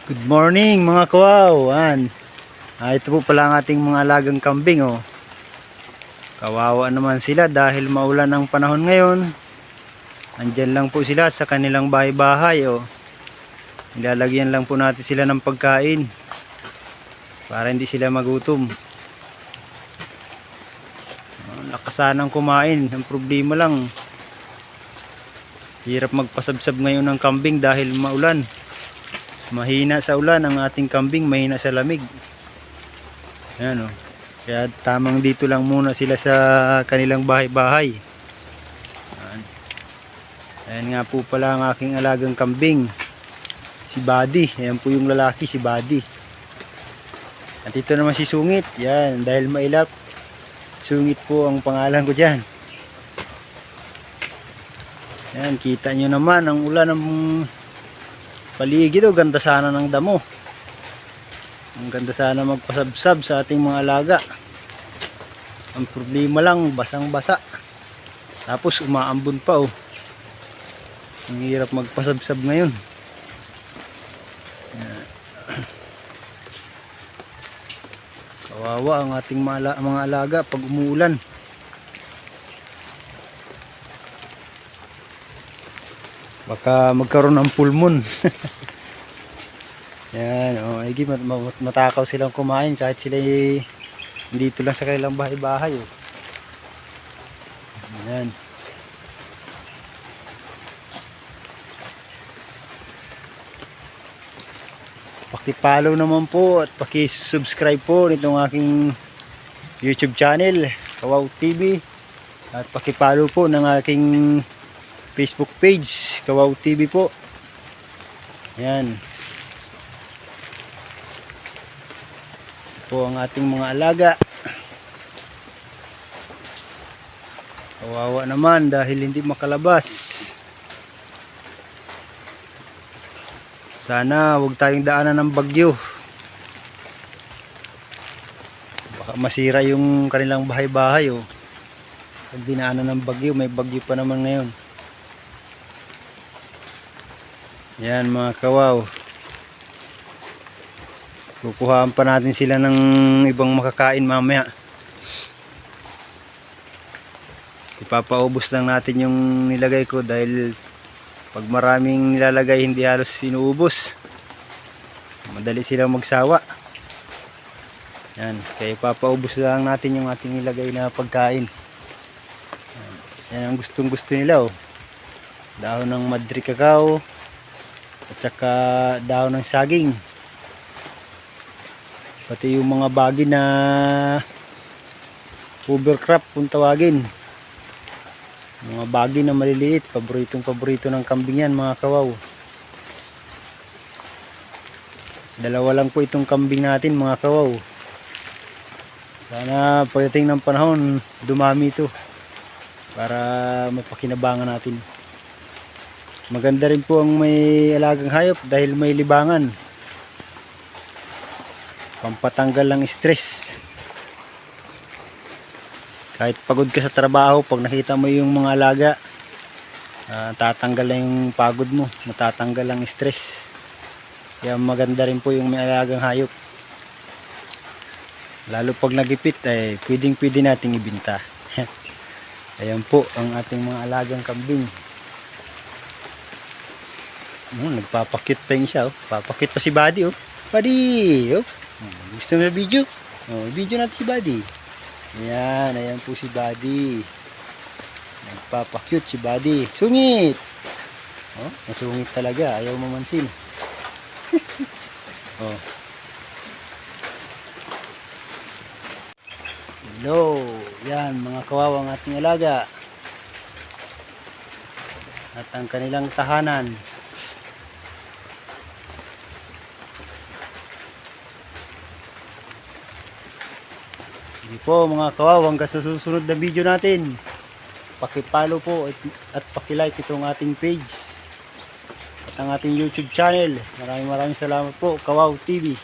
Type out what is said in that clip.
Good morning mga kawawan. Ito po pala ang ating mga alagang kambing oh. Kawawa naman sila dahil maulan ang panahon ngayon. Andyan lang po sila sa kanilang bahay-bahay oh. Nilalagyan lang po natin sila ng pagkain para hindi sila magutom. Nakasanang kumain. Ang problema lang, hirap magpasabsab ngayon ng kambing dahil maulan. Mahina sa ulan ang ating kambing, mahina sa lamig. Ayan o. Kaya tamang dito lang muna sila sa kanilang bahay-bahay. Ayan nga po pala ang aking alagang kambing, si Buddy. Ayan po yung lalaki, si Buddy. At ito naman si Sungit. Yan, dahil mailap, Sungit po ang pangalan ko dyan. Ayan, kita nyo naman ang ulan ng paligid o, ganda sana ng damo. Ang ganda sana magpasabsab sa ating mga alaga. Ang problema lang, basang-basa. Tapos umaambon pa oh. Ang hirap magpasabsab ngayon. Kawawa ang ating mga alaga pag umuulan. Baka magkaroon ng pulmon. Yan, oh, matakaw silang kumain kahit sila dito lang sa kanilang bahay-bahay oh. Yan. Paki-follow naman po at paki-subscribe po nitong aking YouTube channel, Kawaw TV. At paki-follow po ng aking Facebook page, Kawaw TV po. Yan. Ito po ang ating mga alaga. Kawawa naman dahil hindi makalabas. Sana huwag tayong daanan ng bagyo. Baka masira yung kanilang bahay-bahay oh. Pag dinaanan ng bagyo, may bagyo pa naman ngayon. Yan mga kawaw. Kukuhaan pa natin sila ng ibang makakain mamaya. Ipapaubos lang natin yung nilagay ko dahil pag maraming nilalagay hindi halos inuubos. Madali silang magsawa. Yan, kaya ipapaubos lang natin yung ating nilagay na pagkain. Yan ang gustong gusto nila oh. Dahon ng madri cacao at saka dahon ng saging, pati yung mga bagi na overcrop kung tawagin, mga bagi na maliliit, paborito ng kambing yan mga kawaw. Dalawa lang po itong kambing natin mga kawaw. Sana pagdating ng panahon dumami ito para mapakinabangan natin. Maganda rin po ang may alagang hayop dahil may libangan. Pampatanggal ng stress. Kahit pagod ka sa trabaho, pag nakita mo yung mga alaga, tatanggal na yung pagod mo, matatanggal ang stress. Kaya maganda rin po yung may alagang hayop. Lalo pag nagipit, ay pwedeng nating ibenta. Ayan po ang ating mga alagang kambing. Nagpapakit pa yung isa oh. Papakit pa si Buddy oh. Buddy oh. Gusto mo na video? Oh, video natin si Buddy. Ayan, ayan po si Buddy. Nagpapakit si Buddy. Sungit. Oh, masungit talaga, ayaw mamansin. Oh. Hello. Yan mga kawawang ating alaga. At ang kanilang tahanan. Hindi po mga kawaw, hanggang sa susunod na video natin. Paki-follow po at paki-like itong ating page at ang ating YouTube channel. Maraming salamat po, Kawaw TV.